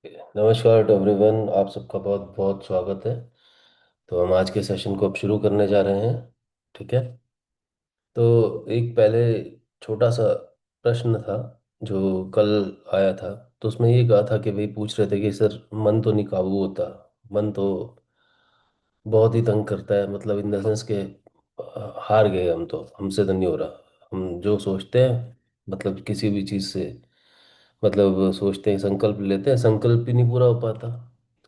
नमस्कार to everyone, आप सबका बहुत बहुत स्वागत है। तो हम आज के सेशन को अब शुरू करने जा रहे हैं। ठीक है। तो एक पहले छोटा सा प्रश्न था जो कल आया था। तो उसमें ये कहा था कि भाई पूछ रहे थे कि सर मन तो नहीं काबू होता। मन तो बहुत ही तंग करता है, मतलब इन द सेंस के हार गए हम, तो हमसे तो नहीं हो रहा। हम जो सोचते हैं, मतलब किसी भी चीज़ से, मतलब सोचते हैं, संकल्प लेते हैं, संकल्प ही नहीं पूरा हो पाता,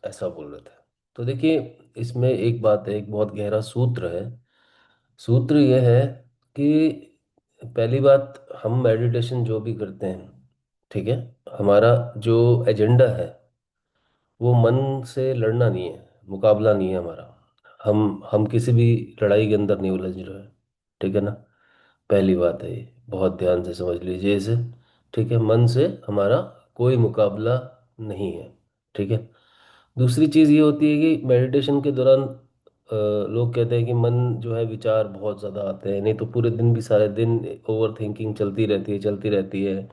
ऐसा बोल रहे थे। तो देखिए, इसमें एक बात है, एक बहुत गहरा सूत्र है। सूत्र यह है कि पहली बात, हम मेडिटेशन जो भी करते हैं, ठीक है, हमारा जो एजेंडा है वो मन से लड़ना नहीं है, मुकाबला नहीं है हमारा। हम किसी भी लड़ाई के अंदर नहीं उलझ रहे हैं। ठीक है ना। पहली बात है ये, बहुत ध्यान से समझ लीजिए इसे। ठीक है, मन से हमारा कोई मुकाबला नहीं है। ठीक है। दूसरी चीज़ ये होती है कि मेडिटेशन के दौरान लोग कहते हैं कि मन जो है, विचार बहुत ज़्यादा आते हैं, नहीं तो पूरे दिन भी, सारे दिन ओवर थिंकिंग चलती रहती है, चलती रहती है।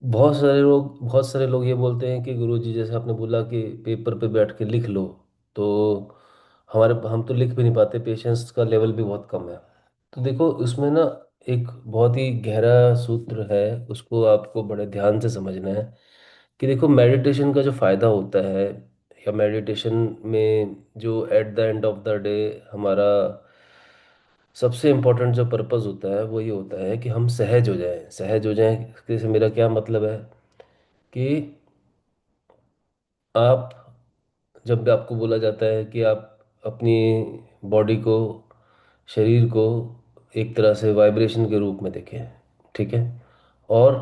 बहुत सारे लोग ये बोलते हैं कि गुरुजी, जैसे आपने बोला कि पेपर पे बैठ के लिख लो, तो हम तो लिख भी नहीं पाते, पेशेंस का लेवल भी बहुत कम है। तो देखो उसमें ना, एक बहुत ही गहरा सूत्र है, उसको आपको बड़े ध्यान से समझना है। कि देखो, मेडिटेशन का जो फायदा होता है, या मेडिटेशन में जो at the end of the day हमारा सबसे इम्पोर्टेंट जो पर्पस होता है, वो ये होता है कि हम सहज हो जाएं। सहज हो जाएं, इससे मेरा क्या मतलब है कि आप, जब भी आपको बोला जाता है कि आप अपनी बॉडी को, शरीर को एक तरह से वाइब्रेशन के रूप में देखें। ठीक है। और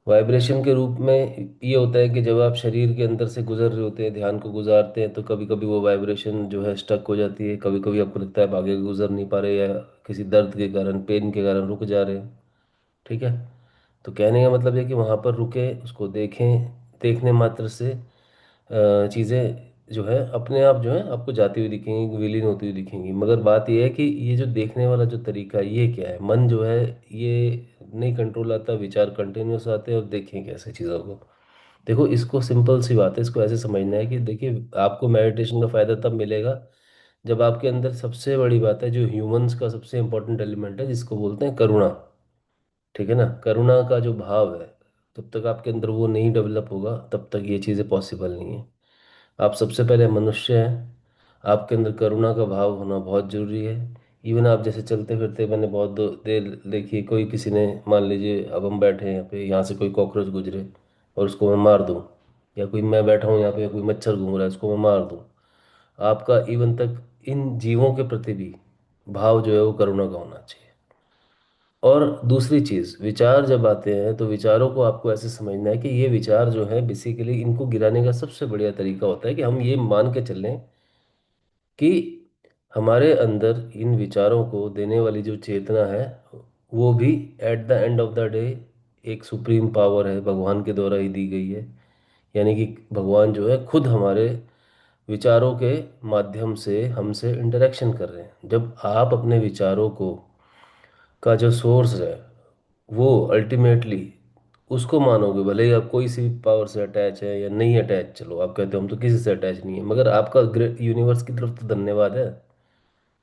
वाइब्रेशन के रूप में ये होता है कि जब आप शरीर के अंदर से गुजर रहे होते हैं, ध्यान को गुजारते हैं, तो कभी कभी वो वाइब्रेशन जो है स्टक हो जाती है। कभी कभी आपको लगता है आप आगे गुजर नहीं पा रहे, या किसी दर्द के कारण, पेन के कारण रुक जा रहे हैं। ठीक है। तो कहने का मतलब है कि वहाँ पर रुके, उसको देखें। देखने मात्र से चीज़ें जो है अपने आप जो है आपको जाती हुई दिखेंगी, विलीन होती हुई दिखेंगी। मगर बात यह है कि ये जो देखने वाला जो तरीका है, ये क्या है, मन जो है, ये नहीं कंट्रोल आता, विचार कंटिन्यूस आते हैं, और देखें कैसे चीज़ों को। देखो, इसको सिंपल सी बात है, इसको ऐसे समझना है कि देखिए, आपको मेडिटेशन का फ़ायदा तब मिलेगा जब आपके अंदर सबसे बड़ी बात है, जो ह्यूमंस का सबसे इंपॉर्टेंट एलिमेंट है, जिसको बोलते हैं करुणा। ठीक है ना। करुणा का जो भाव है, तब तक आपके अंदर वो नहीं डेवलप होगा, तब तक ये चीज़ें पॉसिबल नहीं है। आप सबसे पहले मनुष्य हैं, आपके अंदर करुणा का भाव होना बहुत ज़रूरी है। इवन आप जैसे चलते फिरते, मैंने बहुत देर देखी, कोई किसी ने, मान लीजिए अब हम बैठे हैं यहाँ पे, यहाँ से कोई कॉकरोच गुजरे और उसको मैं मार दूँ, या कोई, मैं बैठा हूँ यहाँ पे, कोई मच्छर घूम रहा है, उसको मैं मार दूँ, आपका इवन तक इन जीवों के प्रति भी भाव जो है वो करुणा का होना चाहिए। और दूसरी चीज़, विचार जब आते हैं, तो विचारों को आपको ऐसे समझना है कि ये विचार जो है, बेसिकली इनको गिराने का सबसे बढ़िया तरीका होता है कि हम ये मान के चलें कि हमारे अंदर इन विचारों को देने वाली जो चेतना है, वो भी at the end of the day एक सुप्रीम पावर है, भगवान के द्वारा ही दी गई है। यानी कि भगवान जो है खुद हमारे विचारों के माध्यम से हमसे इंटरेक्शन कर रहे हैं। जब आप अपने विचारों को, का जो सोर्स है, वो अल्टीमेटली उसको मानोगे, भले ही आप कोई सी पावर से अटैच है या नहीं अटैच, चलो आप कहते हो हम तो किसी से अटैच नहीं है, मगर आपका ग्रेट यूनिवर्स की तरफ तो धन्यवाद है।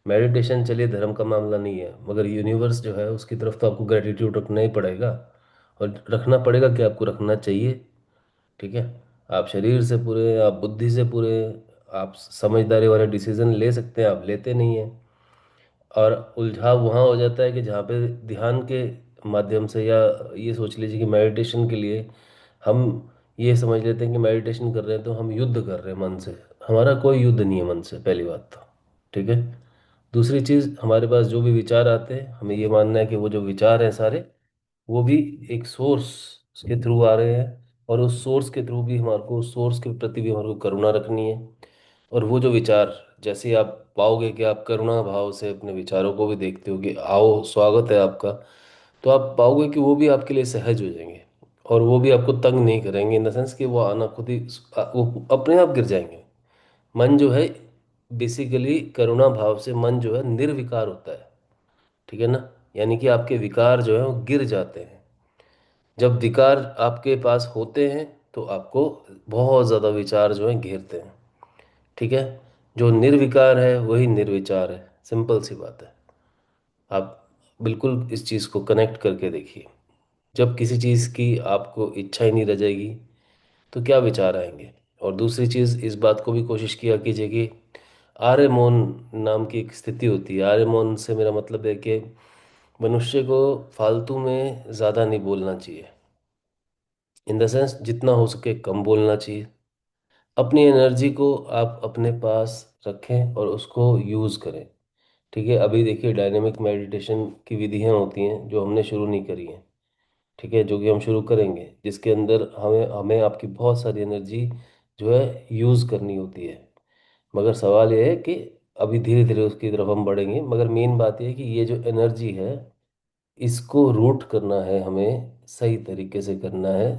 मेडिटेशन चलिए धर्म का मामला नहीं है, मगर यूनिवर्स जो है उसकी तरफ तो आपको ग्रेटिट्यूड रखना ही पड़ेगा। और रखना पड़ेगा कि आपको रखना चाहिए। ठीक है। आप शरीर से पूरे, आप बुद्धि से पूरे, आप समझदारी वाले डिसीजन ले सकते हैं, आप लेते नहीं हैं। और उलझाव वहाँ हो जाता है कि जहाँ पे ध्यान के माध्यम से, या ये सोच लीजिए कि मेडिटेशन के लिए हम ये समझ लेते हैं कि मेडिटेशन कर रहे हैं तो हम युद्ध कर रहे हैं मन से। हमारा कोई युद्ध नहीं है मन से, पहली बात तो। ठीक है। दूसरी चीज़, हमारे पास जो भी विचार आते हैं, हमें ये मानना है कि वो जो विचार हैं सारे, वो भी एक सोर्स के थ्रू आ रहे हैं। और उस सोर्स के थ्रू भी हमारे को, उस सोर्स के प्रति भी हमारे को करुणा रखनी है। और वो जो विचार, जैसे ही आप पाओगे कि आप करुणा भाव से अपने विचारों को भी देखते हो कि आओ स्वागत है आपका, तो आप पाओगे कि वो भी आपके लिए सहज हो जाएंगे। और वो भी आपको तंग नहीं करेंगे, इन द सेंस कि वो आना खुद ही, वो अपने आप गिर जाएंगे। मन जो है, बेसिकली करुणा भाव से मन जो है निर्विकार होता है। ठीक है ना। यानी कि आपके विकार जो है वो गिर जाते हैं। जब विकार आपके पास होते हैं, तो आपको बहुत ज़्यादा विचार जो है घेरते हैं। ठीक है। जो निर्विकार है वही निर्विचार है, सिंपल सी बात है। आप बिल्कुल इस चीज़ को कनेक्ट करके देखिए। जब किसी चीज़ की आपको इच्छा ही नहीं रह जाएगी तो क्या विचार आएंगे। और दूसरी चीज़, इस बात को भी कोशिश किया कीजिए कि आर्य मौन नाम की एक स्थिति होती है। आर्य मौन से मेरा मतलब है कि मनुष्य को फालतू में ज़्यादा नहीं बोलना चाहिए। इन द सेंस, जितना हो सके कम बोलना चाहिए। अपनी एनर्जी को आप अपने पास रखें और उसको यूज़ करें। ठीक है। अभी देखिए, डायनेमिक मेडिटेशन की विधियां होती हैं जो हमने शुरू नहीं करी हैं। ठीक है, जो कि हम शुरू करेंगे, जिसके अंदर हमें हमें आपकी बहुत सारी एनर्जी जो है यूज़ करनी होती है। मगर सवाल यह है कि अभी धीरे धीरे उसकी तरफ हम बढ़ेंगे, मगर मेन बात यह है कि ये जो एनर्जी है, इसको रूट करना है, हमें सही तरीके से करना है,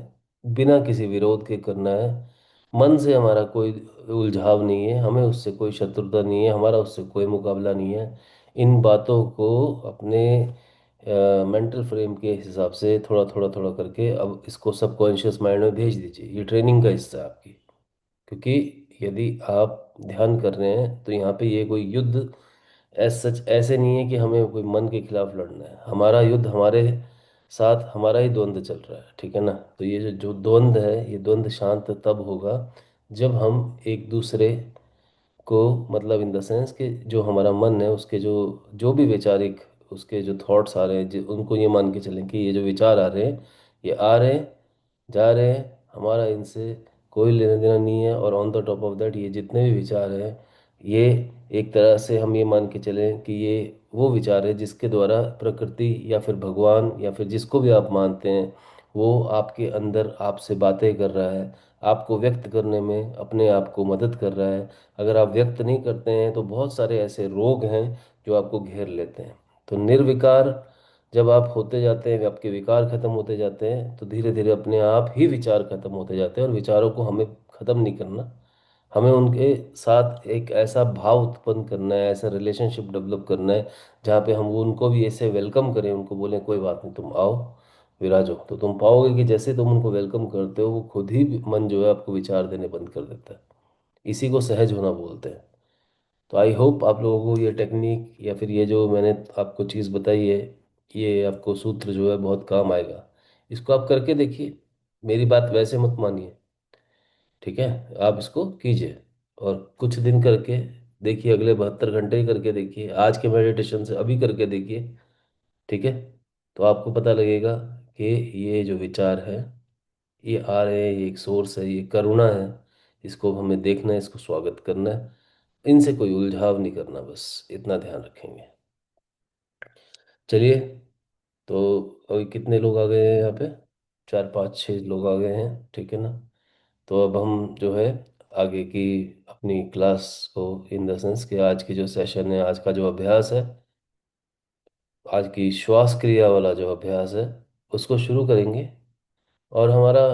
बिना किसी विरोध के करना है। मन से हमारा कोई उलझाव नहीं है, हमें उससे कोई शत्रुता नहीं है, हमारा उससे कोई मुकाबला नहीं है। इन बातों को अपने मेंटल फ्रेम के हिसाब से थोड़ा थोड़ा थोड़ा करके अब इसको सबकॉन्शियस माइंड में भेज दीजिए। ये ट्रेनिंग का हिस्सा है आपकी। क्योंकि यदि आप ध्यान कर रहे हैं तो यहाँ पे ये कोई युद्ध ऐसा सच ऐसे नहीं है कि हमें कोई मन के खिलाफ लड़ना है। हमारा युद्ध हमारे साथ, हमारा ही द्वंद्व चल रहा है। ठीक है ना। तो ये जो जो द्वंद्व है, ये द्वंद्व शांत तब होगा जब हम एक दूसरे को, मतलब इन द सेंस कि जो हमारा मन है उसके जो जो भी वैचारिक उसके जो थॉट्स आ रहे हैं, उनको ये मान के चलें कि ये जो विचार आ रहे हैं, ये आ रहे हैं, जा रहे हैं, हमारा इनसे कोई लेना देना नहीं है। और on the top of that, ये जितने भी विचार हैं, ये एक तरह से हम ये मान के चलें कि ये वो विचार है जिसके द्वारा प्रकृति या फिर भगवान या फिर जिसको भी आप मानते हैं, वो आपके अंदर आपसे बातें कर रहा है, आपको व्यक्त करने में अपने आप को मदद कर रहा है। अगर आप व्यक्त नहीं करते हैं तो बहुत सारे ऐसे रोग हैं जो आपको घेर लेते हैं। तो निर्विकार जब आप होते जाते हैं, आपके विकार खत्म होते जाते हैं, तो धीरे धीरे अपने आप ही विचार खत्म होते जाते हैं। और विचारों को हमें खत्म नहीं करना, हमें उनके साथ एक ऐसा भाव उत्पन्न करना है, ऐसा रिलेशनशिप डेवलप करना है जहाँ पे हम वो उनको भी ऐसे वेलकम करें, उनको बोलें कोई बात नहीं, तुम आओ, विराजो। तो तुम पाओगे कि जैसे तुम उनको वेलकम करते हो, वो खुद ही मन जो है आपको विचार देने बंद कर देता है। इसी को सहज होना बोलते हैं। तो आई होप आप लोगों को ये टेक्निक या फिर ये जो मैंने आपको चीज़ बताई है, ये आपको सूत्र जो है बहुत काम आएगा। इसको आप करके देखिए। मेरी बात वैसे मत मानिए। ठीक है। आप इसको कीजिए और कुछ दिन करके देखिए, अगले 72 घंटे ही करके देखिए, आज के मेडिटेशन से अभी करके देखिए। ठीक है। तो आपको पता लगेगा कि ये जो विचार है, ये आ रहे हैं, ये एक सोर्स है, ये करुणा है। इसको हमें देखना है, इसको स्वागत करना है। इनसे कोई उलझाव नहीं करना, बस इतना ध्यान रखेंगे। चलिए। तो अभी कितने लोग आ गए हैं यहाँ पे? 4 5 6 लोग आ गए हैं। ठीक है ना। तो अब हम जो है आगे की अपनी क्लास को, इन द सेंस कि आज की जो सेशन है, आज का जो अभ्यास है, आज की श्वास क्रिया वाला जो अभ्यास है, उसको शुरू करेंगे। और हमारा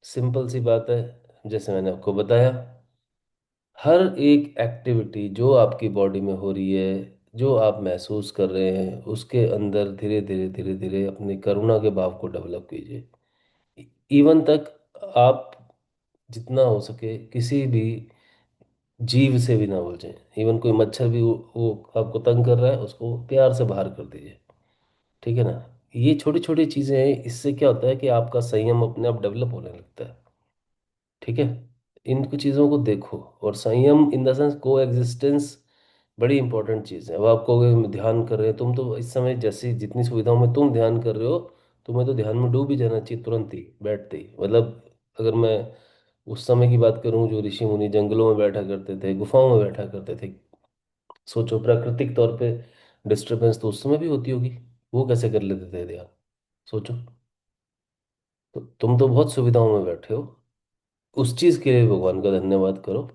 सिंपल सी बात है, जैसे मैंने आपको बताया, हर एक एक्टिविटी जो आपकी बॉडी में हो रही है, जो आप महसूस कर रहे हैं, उसके अंदर धीरे धीरे धीरे धीरे अपनी करुणा के भाव को डेवलप कीजिए। इवन तक आप जितना हो सके किसी भी जीव से भी ना उलझें। इवन कोई मच्छर भी वो आपको तंग कर रहा है, उसको प्यार से बाहर कर दीजिए। ठीक है ना। ये छोटी छोटी चीज़ें हैं, इससे क्या होता है कि आपका संयम अपने आप डेवलप होने लगता है। ठीक है। इन कुछ चीज़ों को देखो। और संयम इन द सेंस को एग्जिस्टेंस बड़ी इंपॉर्टेंट चीज़ है। अब आप कहोगे हम ध्यान कर रहे हैं, तुम तो इस समय जैसी जितनी सुविधाओं में तुम ध्यान कर रहे हो, तुम्हें तो ध्यान में डूब ही जाना चाहिए तुरंत ही बैठते ही। मतलब अगर मैं उस समय की बात करूं, जो ऋषि मुनि जंगलों में बैठा करते थे, गुफाओं में बैठा करते थे, सोचो प्राकृतिक तौर पे डिस्टरबेंस तो उस समय भी होती होगी, वो कैसे कर लेते थे ध्यान। सोचो। तो तुम तो बहुत सुविधाओं में बैठे हो, उस चीज़ के लिए भगवान का धन्यवाद करो।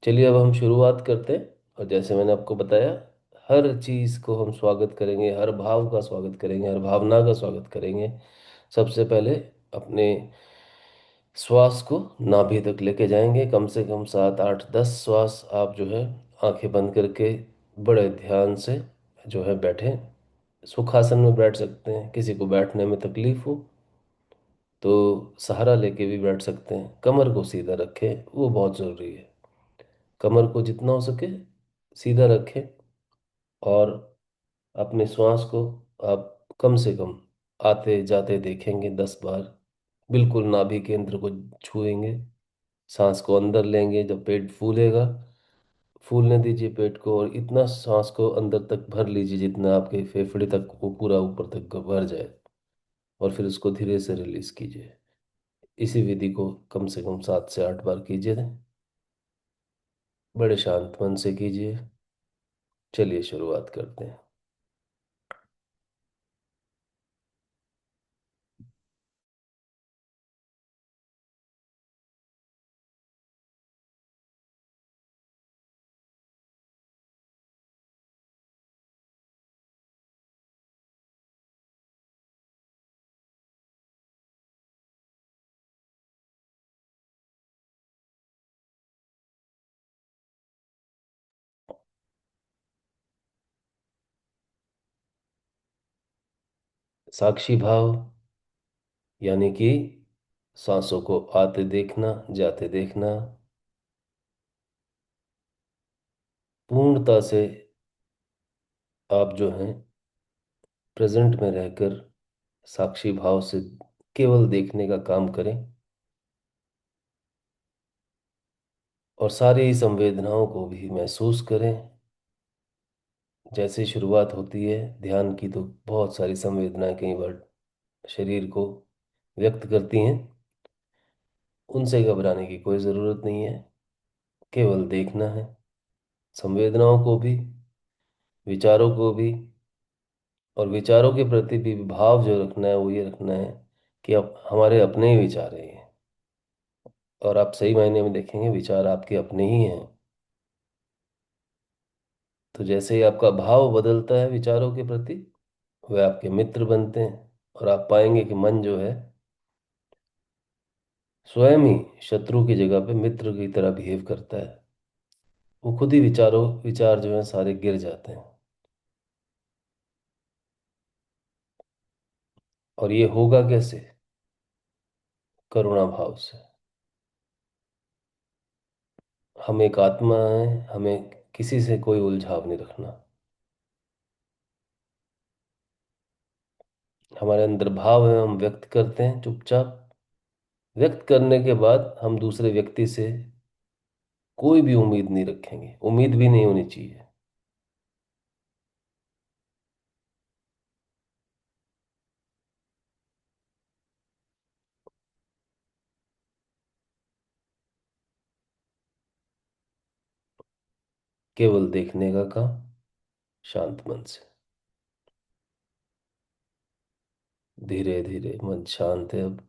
चलिए अब हम शुरुआत करते हैं। और जैसे मैंने आपको बताया, हर चीज़ को हम स्वागत करेंगे, हर भाव का स्वागत करेंगे, हर भावना का स्वागत करेंगे। सबसे पहले अपने श्वास को नाभि तक लेके जाएंगे, कम से कम 7 8 10 श्वास आप जो है आंखें बंद करके बड़े ध्यान से जो है बैठें। सुखासन में बैठ सकते हैं, किसी को बैठने में तकलीफ हो तो सहारा लेके भी बैठ सकते हैं। कमर को सीधा रखें, वो बहुत ज़रूरी है। कमर को जितना हो सके सीधा रखें। और अपने श्वास को आप कम से कम आते जाते देखेंगे 10 बार। बिल्कुल नाभि केंद्र को छुएंगे। सांस को अंदर लेंगे, जब पेट फूलेगा फूलने दीजिए पेट को, और इतना सांस को अंदर तक भर लीजिए जितना आपके फेफड़े तक वो पूरा ऊपर तक भर जाए। और फिर उसको धीरे से रिलीज कीजिए। इसी विधि को कम से कम 7 से 8 बार कीजिए। बड़े शांत मन से कीजिए। चलिए शुरुआत करते हैं। साक्षी भाव यानी कि सांसों को आते देखना, जाते देखना। पूर्णता से आप जो हैं प्रेजेंट में रहकर साक्षी भाव से केवल देखने का काम करें। और सारी संवेदनाओं को भी महसूस करें। जैसे शुरुआत होती है ध्यान की, तो बहुत सारी संवेदनाएं कई बार शरीर को व्यक्त करती हैं। उनसे घबराने की कोई ज़रूरत नहीं है। केवल देखना है संवेदनाओं को भी, विचारों को भी। और विचारों के प्रति भी भाव जो रखना है वो ये रखना है कि अब हमारे अपने ही विचार हैं ये। और आप सही मायने में देखेंगे विचार आपके अपने ही हैं। तो जैसे ही आपका भाव बदलता है विचारों के प्रति, वे आपके मित्र बनते हैं। और आप पाएंगे कि मन जो है स्वयं ही शत्रु की जगह पे मित्र की तरह बिहेव करता है। वो खुद ही विचार जो है सारे गिर जाते हैं। और ये होगा कैसे? करुणा भाव से। हम एक आत्मा है, हमें किसी से कोई उलझाव नहीं रखना। हमारे अंदर भाव है, हम व्यक्त करते हैं चुपचाप। व्यक्त करने के बाद हम दूसरे व्यक्ति से कोई भी उम्मीद नहीं रखेंगे, उम्मीद भी नहीं होनी चाहिए। केवल देखने का काम, शांत मन से। धीरे धीरे मन शांत है अब।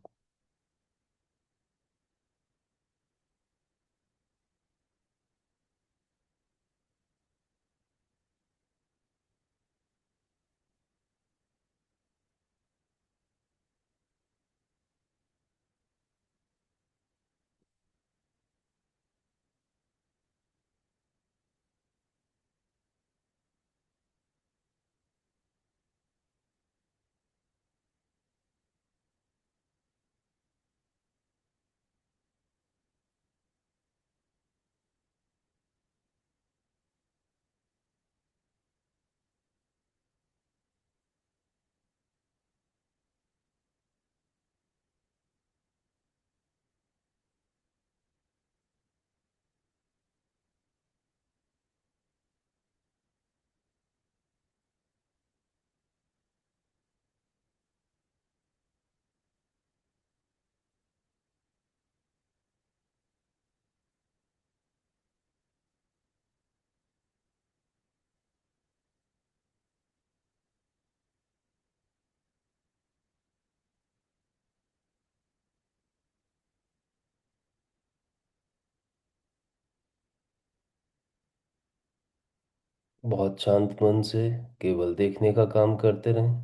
बहुत शांत मन से केवल देखने का काम करते रहें।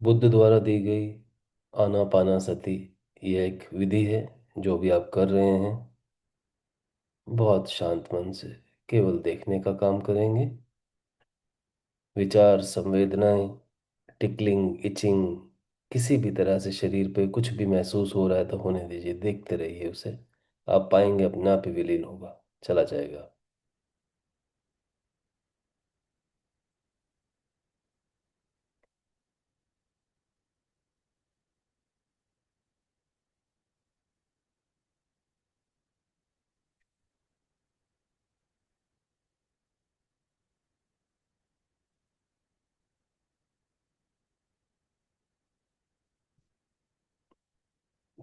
बुद्ध द्वारा दी गई आनापानासति ये एक विधि है। जो भी आप कर रहे हैं बहुत शांत मन से केवल देखने का काम करेंगे। विचार, संवेदनाएं, टिकलिंग, इचिंग, किसी भी तरह से शरीर पे कुछ भी महसूस हो रहा है तो होने दीजिए, देखते रहिए उसे। आप पाएंगे अपने आप ही विलीन होगा, चला जाएगा।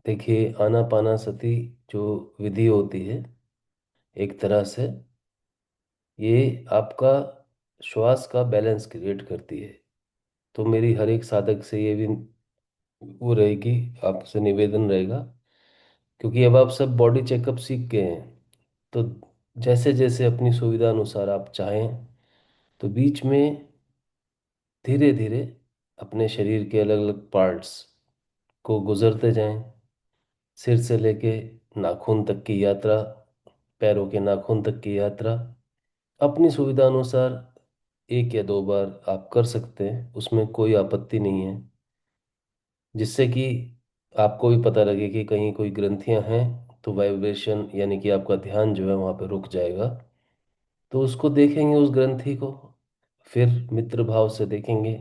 देखिए, आनापानासति जो विधि होती है, एक तरह से ये आपका श्वास का बैलेंस क्रिएट करती है। तो मेरी हर एक साधक से ये भी वो रहेगी, आपसे निवेदन रहेगा, क्योंकि अब आप सब बॉडी चेकअप सीख गए हैं, तो जैसे जैसे अपनी सुविधा अनुसार आप चाहें तो बीच में धीरे धीरे अपने शरीर के अलग अलग पार्ट्स को गुजरते जाएं। सिर से लेके नाखून तक की यात्रा, पैरों के नाखून तक की यात्रा, अपनी सुविधा अनुसार एक या दो बार आप कर सकते हैं, उसमें कोई आपत्ति नहीं है। जिससे कि आपको भी पता लगे कि कहीं कोई ग्रंथियां हैं, तो वाइब्रेशन यानी कि आपका ध्यान जो है वहाँ पे रुक जाएगा। तो उसको देखेंगे उस ग्रंथि को, फिर मित्र भाव से देखेंगे,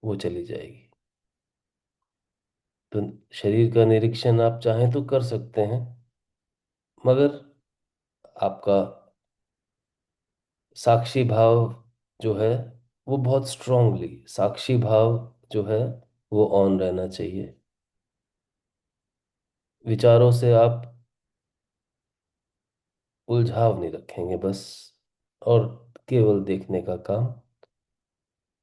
वो चली जाएगी। तो शरीर का निरीक्षण आप चाहें तो कर सकते हैं, मगर आपका साक्षी भाव जो है वो बहुत स्ट्रांगली, साक्षी भाव जो है वो ऑन रहना चाहिए। विचारों से आप उलझाव नहीं रखेंगे बस, और केवल देखने का काम।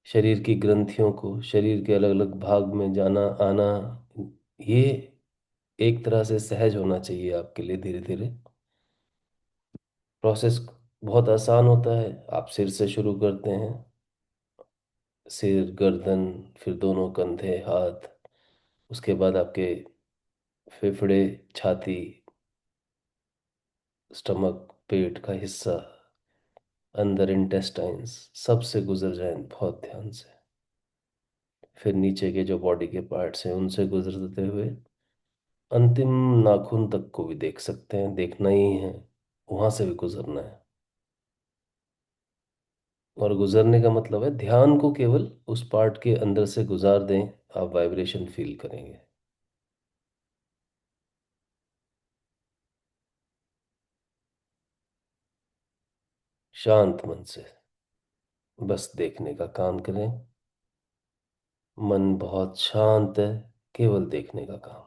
शरीर की ग्रंथियों को, शरीर के अलग अलग भाग में जाना आना, ये एक तरह से सहज होना चाहिए आपके लिए। धीरे धीरे प्रोसेस बहुत आसान होता है। आप सिर से शुरू करते हैं, सिर, गर्दन, फिर दोनों कंधे, हाथ, उसके बाद आपके फेफड़े, छाती, स्टमक, पेट का हिस्सा, अंदर इंटेस्टाइन्स, सब से गुजर जाएं बहुत ध्यान से। फिर नीचे के जो बॉडी के पार्ट्स हैं उनसे गुजरते हुए अंतिम नाखून तक को भी देख सकते हैं, देखना ही है, वहां से भी गुजरना है। और गुजरने का मतलब है ध्यान को केवल उस पार्ट के अंदर से गुजार दें, आप वाइब्रेशन फील करेंगे। शांत मन से बस देखने का काम करें। मन बहुत शांत है, केवल देखने का काम।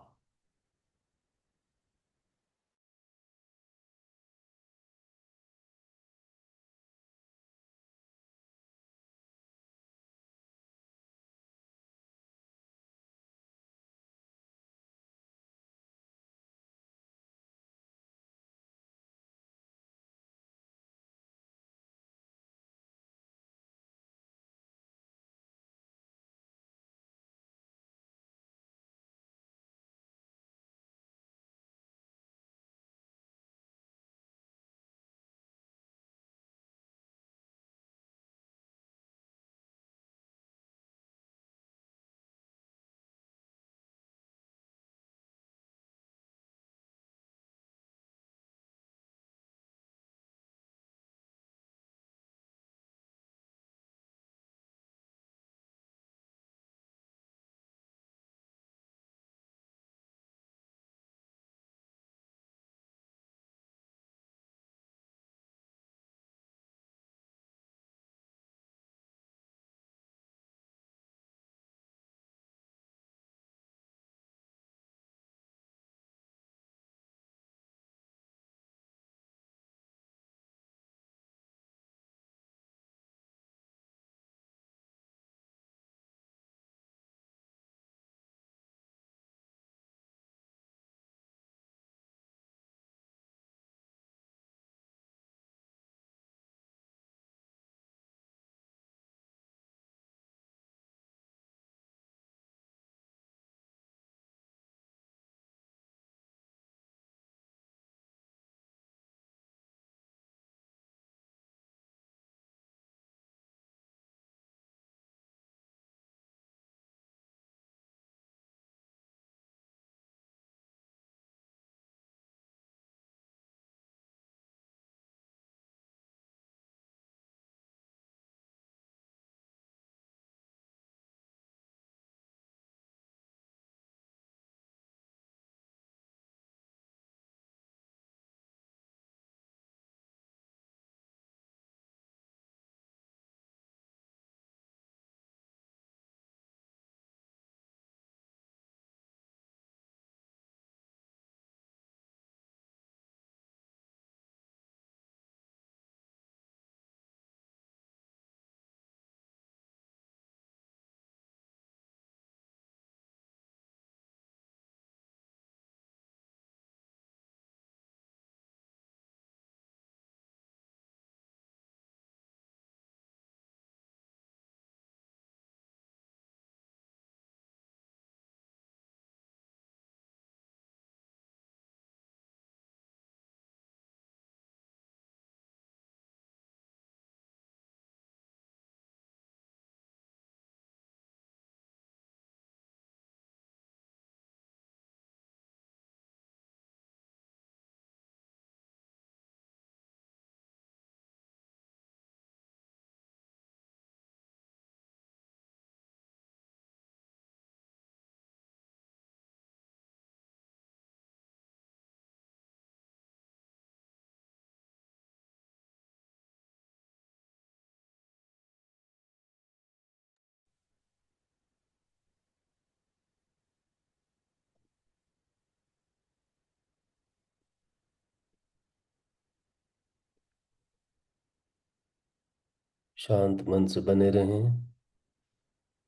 शांत मन से बने रहें।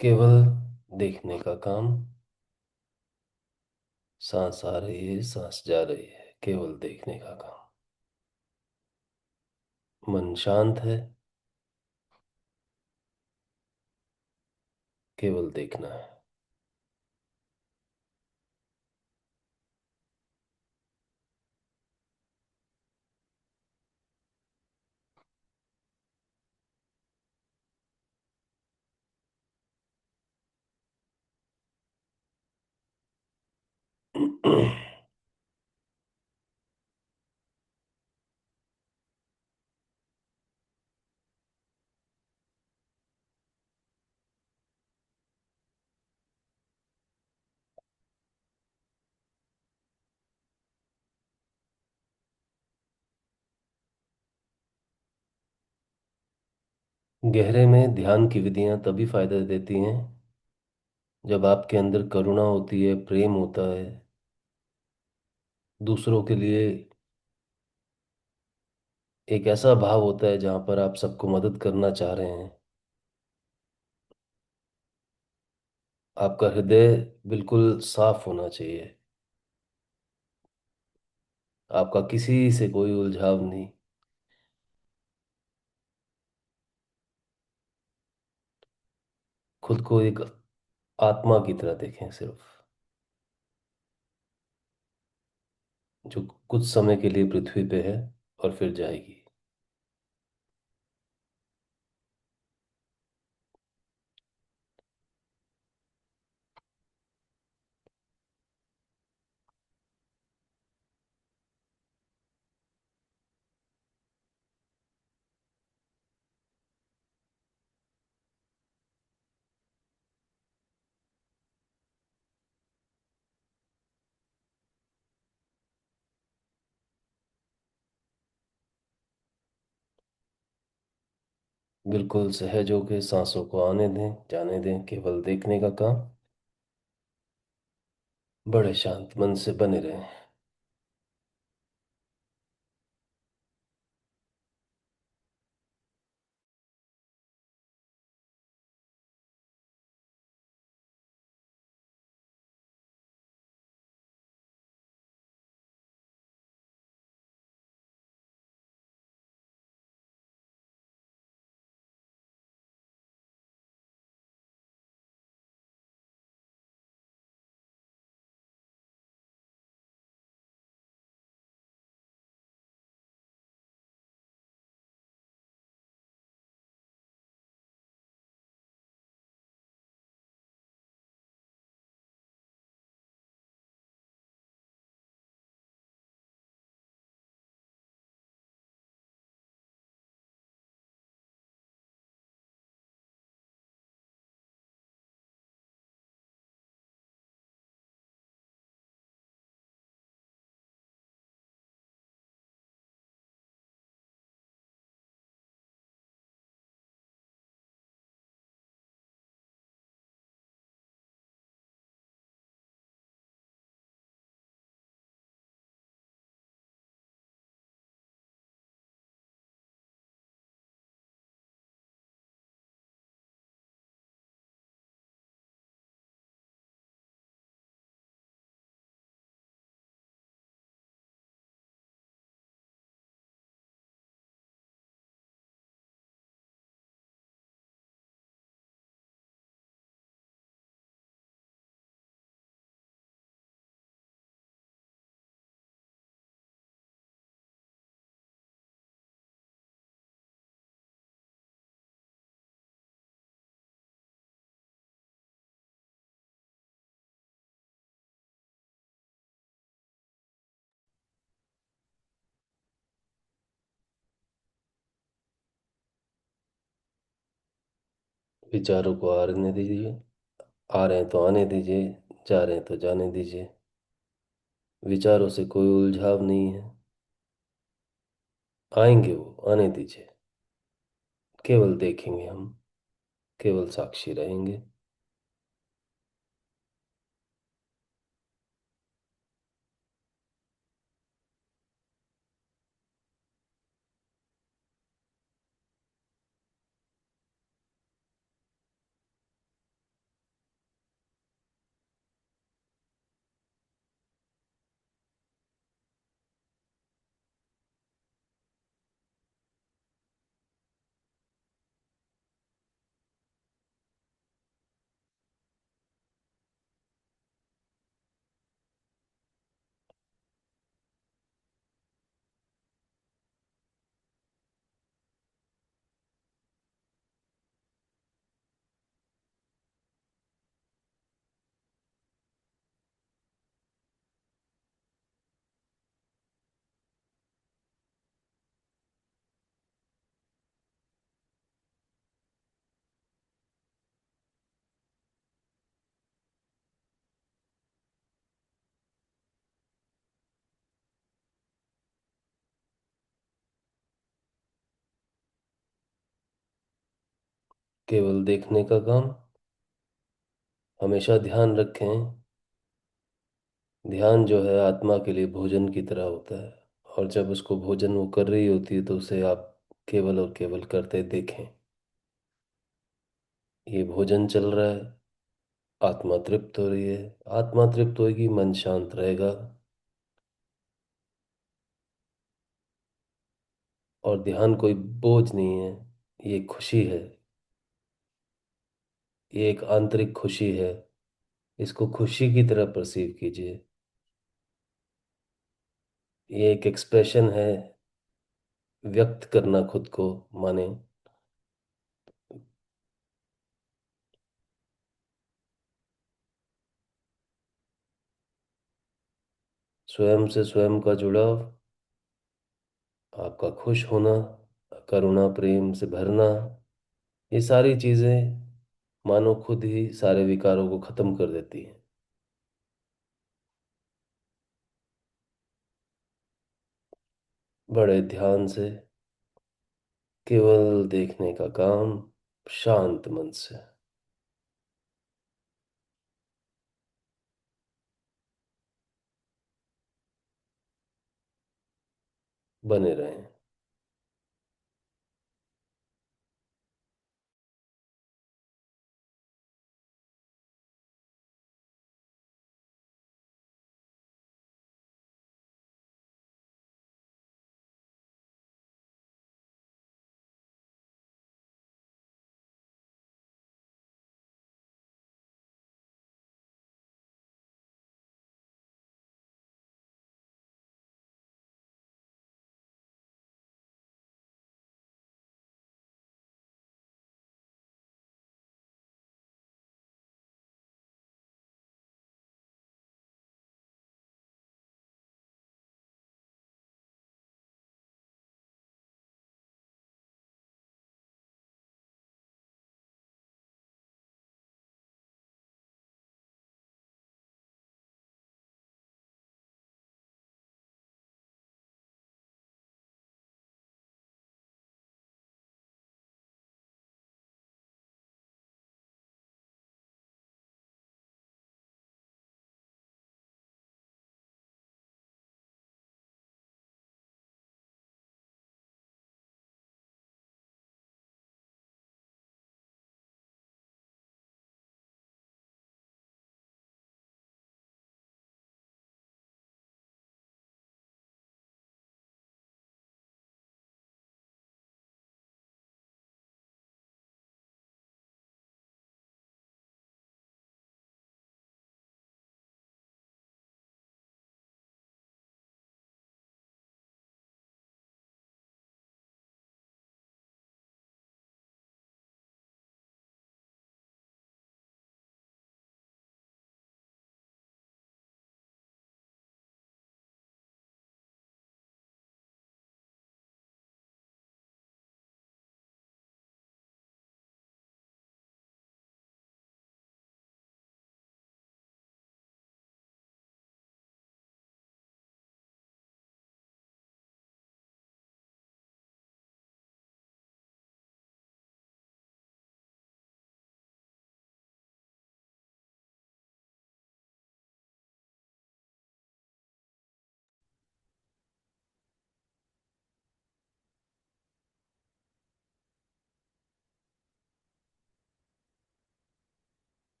केवल देखने का काम। सांस आ रही है, सांस जा रही है, केवल देखने का काम। मन शांत है, केवल देखना है। गहरे में ध्यान की विधियां तभी फायदा देती हैं जब आपके अंदर करुणा होती है, प्रेम होता है, दूसरों के लिए एक ऐसा भाव होता है जहां पर आप सबको मदद करना चाह रहे हैं। आपका हृदय बिल्कुल साफ होना चाहिए। आपका किसी से कोई उलझाव नहीं। खुद को एक आत्मा की तरह देखें सिर्फ, जो कुछ समय के लिए पृथ्वी पे है और फिर जाएगी। बिल्कुल सहज होकर सांसों को आने दें, जाने दें, केवल देखने का काम। बड़े शांत मन से बने रहें। विचारों को आने दीजिए। आ रहे हैं तो आने दीजिए, जा रहे हैं तो जाने दीजिए। विचारों से कोई उलझाव नहीं है। आएंगे वो, आने दीजिए। केवल देखेंगे हम, केवल साक्षी रहेंगे। केवल देखने का काम। हमेशा ध्यान रखें, ध्यान जो है आत्मा के लिए भोजन की तरह होता है। और जब उसको भोजन वो कर रही होती है तो उसे आप केवल और केवल करते देखें। ये भोजन चल रहा है, आत्मा तृप्त हो रही है। आत्मा तृप्त होगी, मन शांत रहेगा। और ध्यान कोई बोझ नहीं है, ये खुशी है। ये एक आंतरिक खुशी है। इसको खुशी की तरह परसीव कीजिए। ये एक एक्सप्रेशन है, व्यक्त करना खुद को माने। स्वयं से स्वयं का जुड़ाव, आपका खुश होना, करुणा प्रेम से भरना, ये सारी चीजें मानो खुद ही सारे विकारों को खत्म कर देती हैं। बड़े ध्यान से केवल देखने का काम, शांत मन से बने रहें।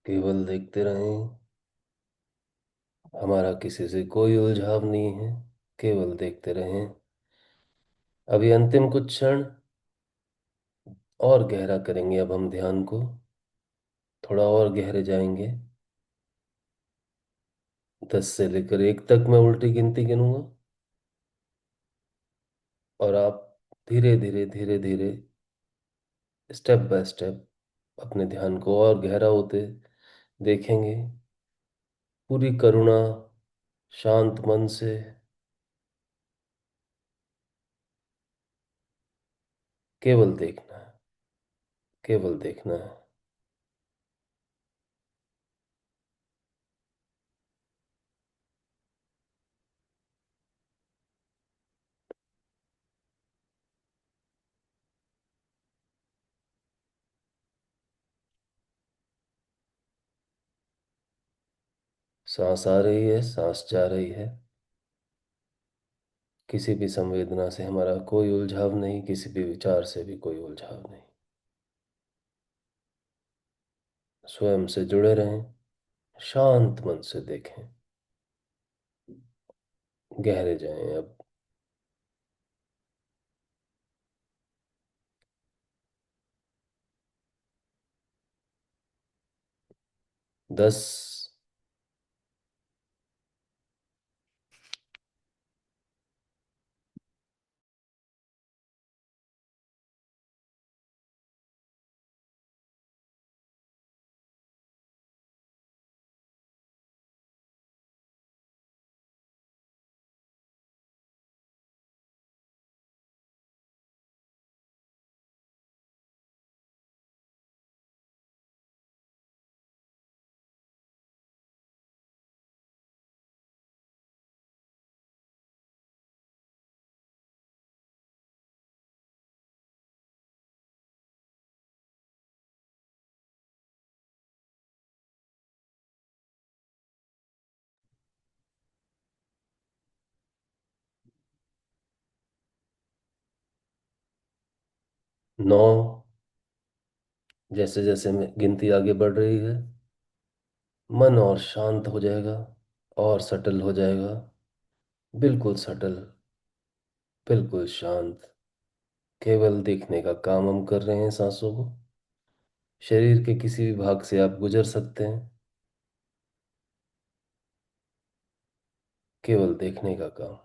केवल देखते रहें। हमारा किसी से कोई उलझाव नहीं है, केवल देखते रहें। अभी अंतिम कुछ क्षण और गहरा करेंगे। अब हम ध्यान को थोड़ा और गहरे जाएंगे। 10 से लेकर 1 तक मैं उल्टी गिनती गिनूंगा, और आप धीरे धीरे धीरे धीरे, स्टेप बाय स्टेप अपने ध्यान को और गहरा होते देखेंगे। पूरी करुणा, शांत मन से केवल देखना है, केवल देखना है। सांस आ रही है, सांस जा रही है। किसी भी संवेदना से हमारा कोई उलझाव नहीं, किसी भी विचार से भी कोई उलझाव नहीं। स्वयं से जुड़े रहें, शांत मन से देखें। गहरे जाएं अब। 10, 9। जैसे जैसे गिनती आगे बढ़ रही है, मन और शांत हो जाएगा, और सटल हो जाएगा। बिल्कुल सटल, बिल्कुल शांत। केवल देखने का काम हम कर रहे हैं सांसों को। शरीर के किसी भी भाग से आप गुजर सकते हैं। केवल देखने का काम।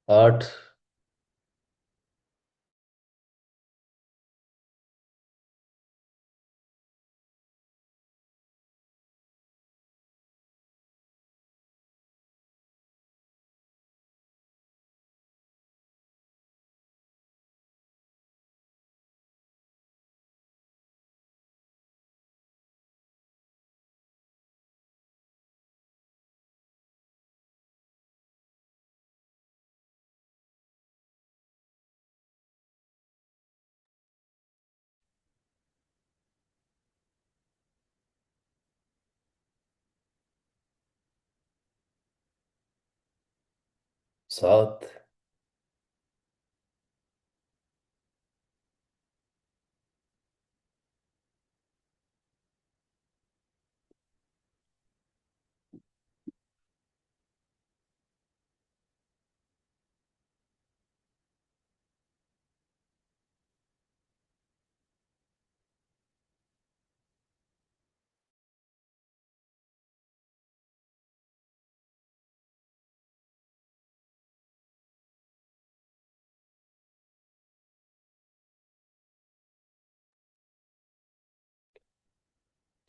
8,7,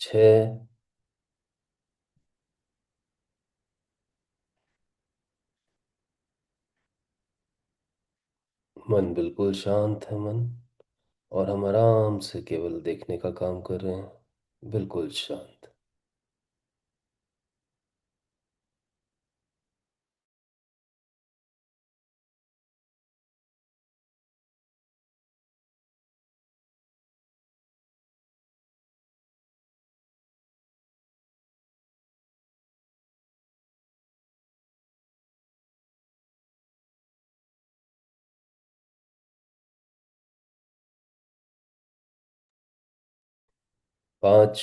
छः, मन बिल्कुल शांत है मन। और हम आराम से केवल देखने का काम कर रहे हैं, बिल्कुल शांत। 5,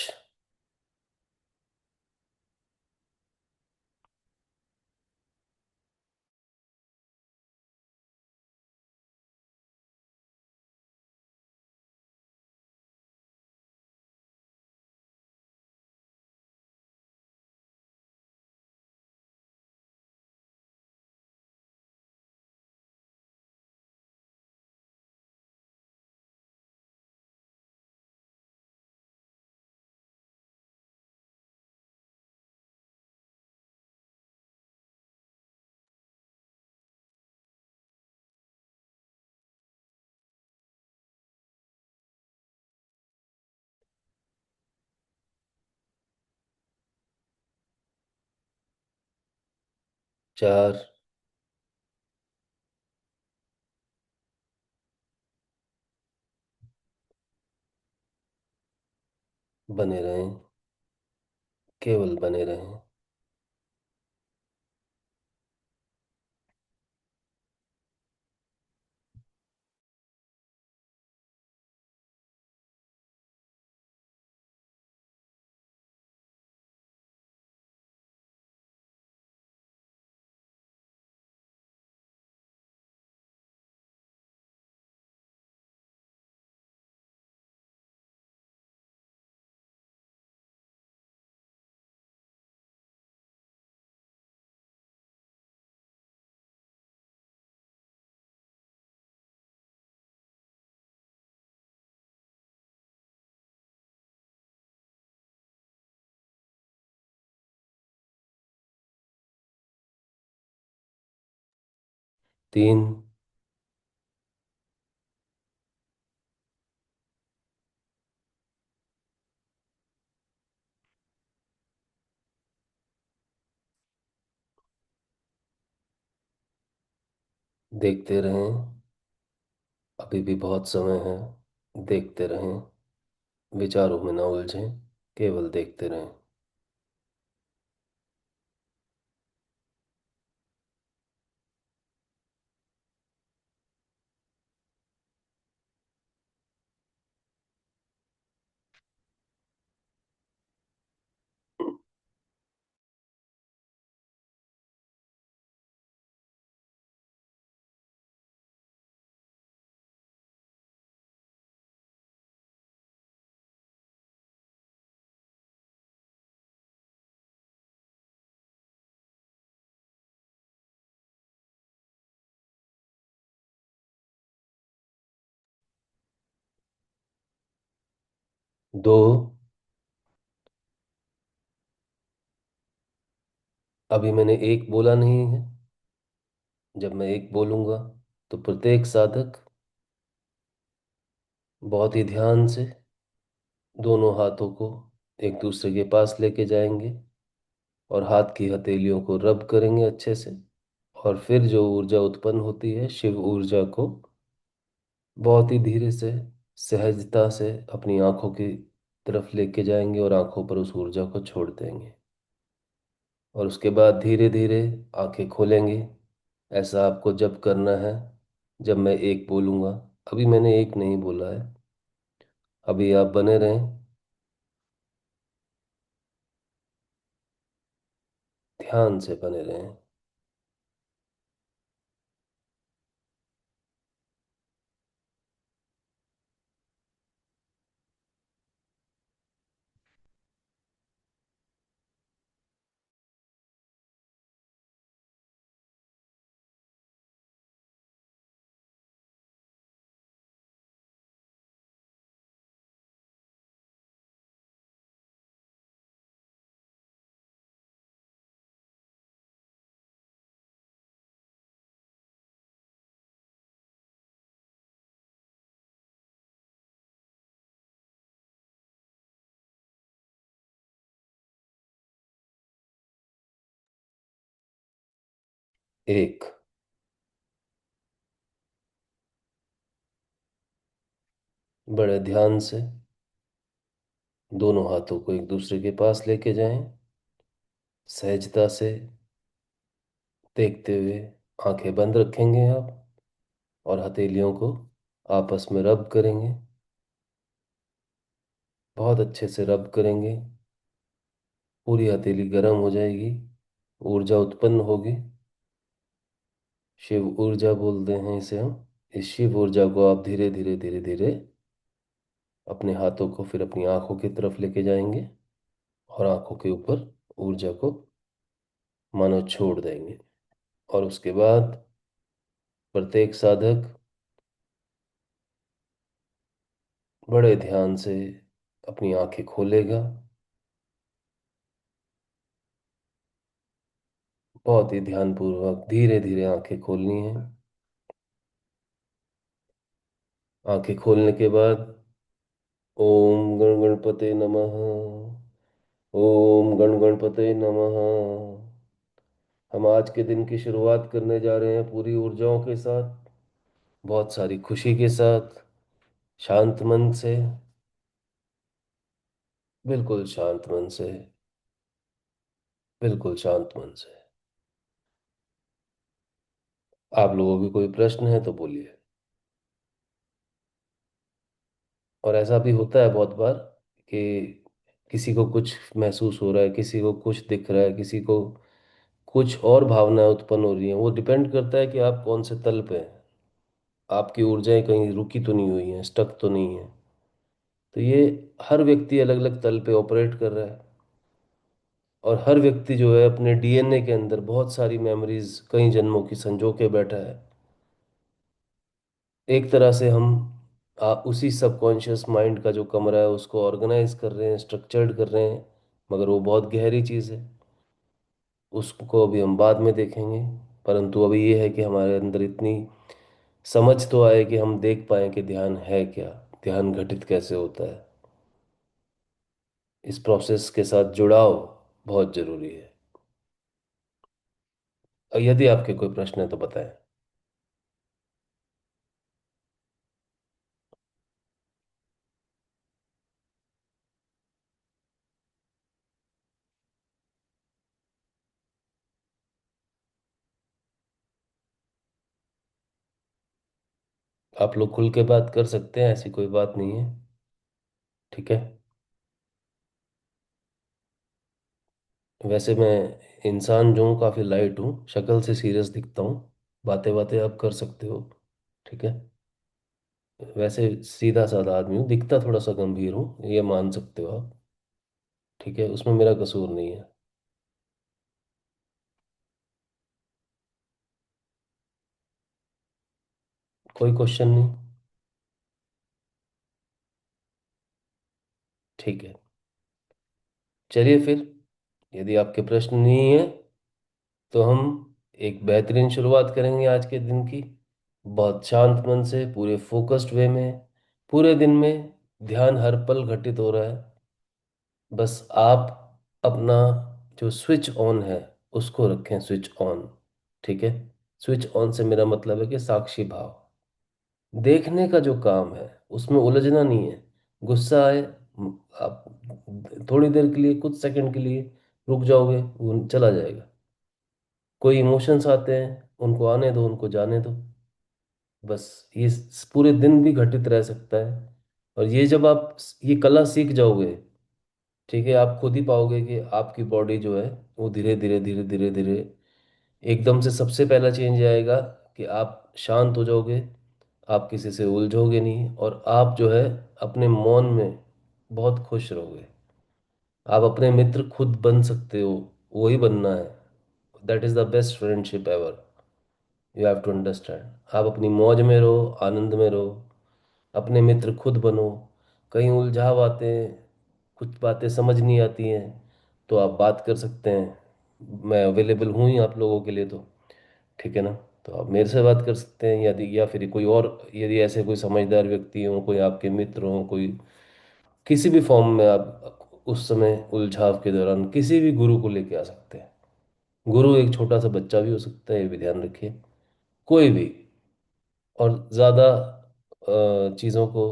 4 बने रहें, केवल बने रहें। 3 देखते रहें, अभी भी बहुत समय है। देखते रहें, विचारों में न उलझें, केवल देखते रहें। 2 अभी मैंने एक बोला नहीं है। जब मैं एक बोलूँगा तो प्रत्येक साधक बहुत ही ध्यान से दोनों हाथों को एक दूसरे के पास लेके जाएंगे और हाथ की हथेलियों को रब करेंगे अच्छे से। और फिर जो ऊर्जा उत्पन्न होती है, शिव ऊर्जा को बहुत ही धीरे से, सहजता से अपनी आंखों की तरफ लेके जाएंगे और आंखों पर उस ऊर्जा को छोड़ देंगे। और उसके बाद धीरे धीरे आंखें खोलेंगे। ऐसा आपको जब करना है, जब मैं एक बोलूँगा। अभी मैंने एक नहीं बोला है। अभी आप बने रहें, ध्यान से बने रहें। एक। बड़े ध्यान से दोनों हाथों को एक दूसरे के पास लेके जाएं, सहजता से देखते हुए आंखें बंद रखेंगे आप और हथेलियों को आपस में रब करेंगे। बहुत अच्छे से रब करेंगे। पूरी हथेली गर्म हो जाएगी, ऊर्जा उत्पन्न होगी। शिव ऊर्जा बोलते हैं इसे हम। इस शिव ऊर्जा को आप धीरे धीरे धीरे धीरे अपने हाथों को फिर अपनी आंखों की तरफ लेके जाएंगे और आंखों के ऊपर ऊर्जा को मानो छोड़ देंगे। और उसके बाद प्रत्येक साधक बड़े ध्यान से अपनी आंखें खोलेगा। बहुत ही ध्यानपूर्वक धीरे धीरे आंखें खोलनी है। आंखें खोलने के बाद ओम गण गणपते नमः, ओम गण गणपते नमः। हम आज के दिन की शुरुआत करने जा रहे हैं पूरी ऊर्जाओं के साथ, बहुत सारी खुशी के साथ, शांत मन से। बिल्कुल शांत मन से। बिल्कुल शांत मन से। आप लोगों की कोई प्रश्न है तो बोलिए। और ऐसा भी होता है बहुत बार कि किसी को कुछ महसूस हो रहा है, किसी को कुछ दिख रहा है, किसी को कुछ और भावनाएं उत्पन्न हो रही हैं। वो डिपेंड करता है कि आप कौन से तल पे हैं। आपकी ऊर्जाएं कहीं रुकी तो नहीं हुई हैं, स्टक तो नहीं है। तो ये हर व्यक्ति अलग अलग तल पे ऑपरेट कर रहा है। और हर व्यक्ति जो है अपने डीएनए के अंदर बहुत सारी मेमोरीज कई जन्मों की संजो के बैठा है। एक तरह से हम उसी सबकॉन्शियस माइंड का जो कमरा है उसको ऑर्गेनाइज कर रहे हैं, स्ट्रक्चर्ड कर रहे हैं। मगर वो बहुत गहरी चीज़ है, उसको अभी हम बाद में देखेंगे। परंतु अभी ये है कि हमारे अंदर इतनी समझ तो आए कि हम देख पाए कि ध्यान है क्या, ध्यान घटित कैसे होता है। इस प्रोसेस के साथ जुड़ाव बहुत ज़रूरी है। और यदि आपके कोई प्रश्न है तो बताएं। आप लोग खुल के बात कर सकते हैं, ऐसी कोई बात नहीं है। ठीक है। वैसे मैं इंसान जो हूँ काफ़ी लाइट हूँ, शक्ल से सीरियस दिखता हूँ। बातें बातें आप कर सकते हो। ठीक है। वैसे सीधा साधा आदमी हूँ, दिखता थोड़ा सा गंभीर हूँ, ये मान सकते हो आप। ठीक है, उसमें मेरा कसूर नहीं है। कोई क्वेश्चन नहीं। ठीक है। चलिए फिर, यदि आपके प्रश्न नहीं है तो हम एक बेहतरीन शुरुआत करेंगे आज के दिन की। बहुत शांत मन से, पूरे फोकस्ड वे में। पूरे दिन में ध्यान हर पल घटित हो रहा है। बस आप अपना जो स्विच ऑन है उसको रखें स्विच ऑन। ठीक है। स्विच ऑन से मेरा मतलब है कि साक्षी भाव, देखने का जो काम है उसमें उलझना नहीं है। गुस्सा आए, आप थोड़ी देर के लिए, कुछ सेकंड के लिए रुक जाओगे, वो चला जाएगा। कोई इमोशंस आते हैं, उनको आने दो, उनको जाने दो। बस ये पूरे दिन भी घटित रह सकता है। और ये जब आप ये कला सीख जाओगे, ठीक है, आप खुद ही पाओगे कि आपकी बॉडी जो है वो धीरे धीरे धीरे धीरे धीरे एकदम से सबसे पहला चेंज आएगा कि आप शांत हो जाओगे। आप किसी से उलझोगे नहीं, और आप जो है अपने मौन में बहुत खुश रहोगे। आप अपने मित्र खुद बन सकते हो, वही बनना है। That is the best friendship ever. You have to understand. आप अपनी मौज में रहो, आनंद में रहो, अपने मित्र खुद बनो। कहीं उलझाव आते हैं, कुछ बातें समझ नहीं आती हैं, तो आप बात कर सकते हैं। मैं अवेलेबल हूँ ही आप लोगों के लिए तो। ठीक है ना। तो आप मेरे से बात कर सकते हैं, यदि या फिर कोई और, यदि ऐसे कोई समझदार व्यक्ति हो, कोई आपके मित्र हो, कोई किसी भी फॉर्म में, आप उस समय उलझाव के दौरान किसी भी गुरु को लेके आ सकते हैं। गुरु एक छोटा सा बच्चा भी हो सकता है, ये भी ध्यान रखिए। कोई भी। और ज़्यादा चीज़ों को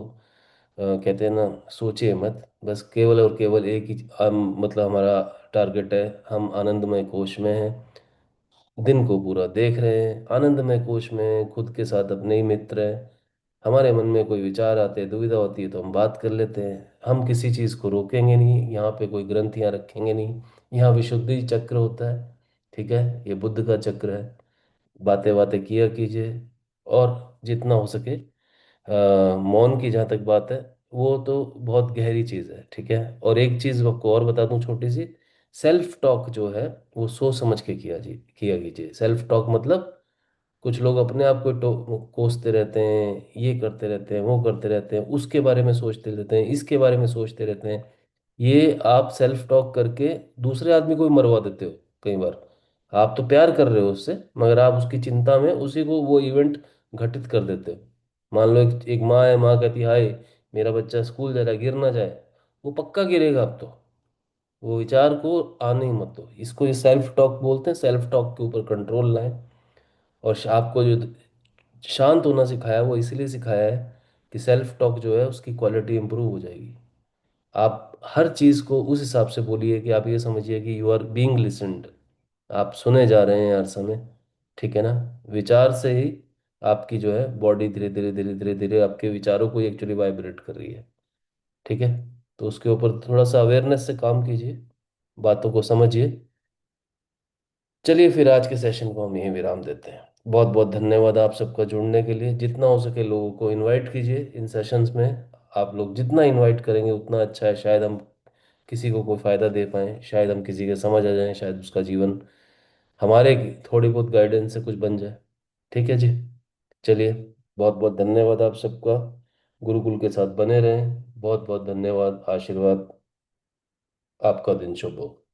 कहते हैं ना, सोचिए मत। बस केवल और केवल एक ही मतलब हमारा टारगेट है, हम आनंदमय कोश में हैं। दिन को पूरा देख रहे हैं, आनंदमय कोश में हैं, खुद के साथ अपने ही मित्र हैं। हमारे मन में कोई विचार आते हैं, दुविधा होती है तो हम बात कर लेते हैं। हम किसी चीज़ को रोकेंगे नहीं, यहाँ पे कोई ग्रंथियाँ रखेंगे नहीं। यहाँ विशुद्धि चक्र होता है। ठीक है। ये बुद्ध का चक्र है। बातें बातें किया कीजिए। और जितना हो सके मौन की जहाँ तक बात है, वो तो बहुत गहरी चीज़ है। ठीक है। और एक चीज़ आपको और बता दूं छोटी सी। सेल्फ टॉक जो है वो सोच समझ के किया कीजिए। सेल्फ टॉक मतलब, कुछ लोग अपने आप को कोसते रहते हैं, ये करते रहते हैं, वो करते रहते हैं, उसके बारे में सोचते रहते हैं, इसके बारे में सोचते रहते हैं। ये आप सेल्फ टॉक करके दूसरे आदमी को भी मरवा देते हो कई बार। आप तो प्यार कर रहे हो उससे, मगर आप उसकी चिंता में उसी को वो इवेंट घटित कर देते हो। मान लो एक माँ है, माँ कहती है हाय मेरा बच्चा स्कूल जा रहा है, गिर ना जाए। वो पक्का गिरेगा अब तो। वो विचार को आने ही मत दो। इसको ये सेल्फ टॉक बोलते हैं। सेल्फ टॉक के ऊपर कंट्रोल लाएं। और आपको जो शांत होना सिखाया, वो इसलिए सिखाया है कि सेल्फ टॉक जो है उसकी क्वालिटी इंप्रूव हो जाएगी। आप हर चीज़ को उस हिसाब से बोलिए कि आप ये समझिए कि यू आर बीइंग लिसन्ड, आप सुने जा रहे हैं हर समय। ठीक है ना? विचार से ही आपकी जो है बॉडी धीरे धीरे धीरे धीरे धीरे आपके विचारों को एक्चुअली वाइब्रेट कर रही है। ठीक है? तो उसके ऊपर थोड़ा सा अवेयरनेस से काम कीजिए, बातों को समझिए। चलिए फिर आज के सेशन को हम यहीं विराम देते हैं। बहुत बहुत धन्यवाद आप सबका जुड़ने के लिए। जितना हो सके लोगों को इनवाइट कीजिए इन सेशंस में। आप लोग जितना इनवाइट करेंगे उतना अच्छा है। शायद हम किसी को कोई फ़ायदा दे पाएँ, शायद हम किसी के समझ आ जाएं, शायद उसका जीवन हमारे थोड़ी बहुत गाइडेंस से कुछ बन जाए। ठीक है जी। चलिए, बहुत बहुत धन्यवाद आप सबका। गुरुकुल के साथ बने रहें। बहुत बहुत धन्यवाद। आशीर्वाद। आपका दिन शुभ हो।